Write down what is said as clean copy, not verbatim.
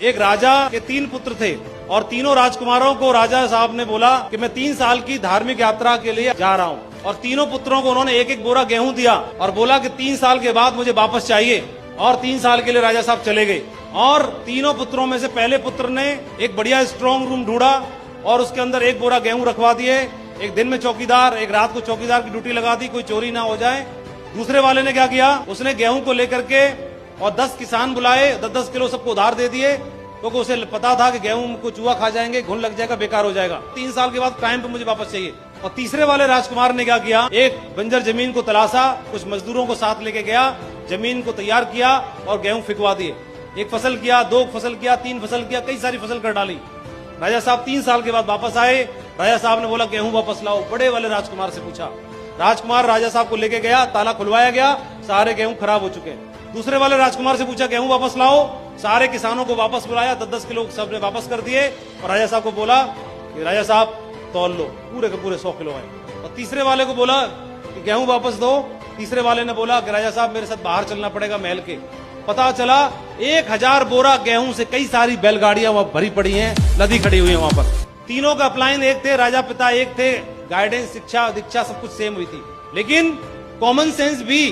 एक राजा के 3 पुत्र थे और तीनों राजकुमारों को राजा साहब ने बोला कि मैं 3 साल की धार्मिक यात्रा के लिए जा रहा हूँ, और तीनों पुत्रों को उन्होंने एक एक बोरा गेहूं दिया और बोला कि 3 साल के बाद मुझे वापस चाहिए। और 3 साल के लिए राजा साहब चले गए और तीनों पुत्रों में से पहले पुत्र ने एक बढ़िया स्ट्रांग रूम ढूंढा और उसके अंदर एक बोरा गेहूं रखवा दिए। एक दिन में चौकीदार, एक रात को चौकीदार की ड्यूटी लगा दी, कोई चोरी ना हो जाए। दूसरे वाले ने क्या किया, उसने गेहूं को लेकर के और 10 किसान बुलाए, 10-10 किलो सबको उधार दे दिए, क्योंकि उसे पता था कि गेहूं को चूहा खा जाएंगे, घुन लग जाएगा, बेकार हो जाएगा। 3 साल के बाद टाइम पे मुझे वापस चाहिए। और तीसरे वाले राजकुमार ने क्या किया, एक बंजर जमीन को तलाशा, कुछ मजदूरों को साथ लेके गया, जमीन को तैयार किया और गेहूं फिकवा दिए। 1 फसल किया, 2 फसल किया, 3 फसल किया, कई सारी फसल कर डाली। राजा साहब 3 साल के बाद वापस आए। राजा साहब ने बोला गेहूं वापस लाओ। बड़े वाले राजकुमार से पूछा, राजकुमार राजा साहब को लेके गया, ताला खुलवाया गया, सारे गेहूं खराब हो चुके हैं। दूसरे वाले राजकुमार से पूछा गेहूं वापस लाओ, सारे किसानों को वापस बुलाया, 10-10 किलो सबने वापस कर दिए और राजा साहब को बोला कि राजा साहब तौल लो, पूरे के पूरे 100 किलो आए। और तीसरे वाले को बोला कि गेहूं वापस दो। तीसरे वाले ने बोला कि राजा साहब मेरे साथ बाहर चलना पड़ेगा महल के। पता चला 1000 बोरा गेहूं से कई सारी बैलगाड़ियां वहां भरी पड़ी हैं, नदी खड़ी हुई है वहां पर। तीनों का अपलाइन एक थे, राजा पिता एक थे, गाइडेंस, शिक्षा, दीक्षा सब कुछ सेम हुई थी, लेकिन कॉमन सेंस भी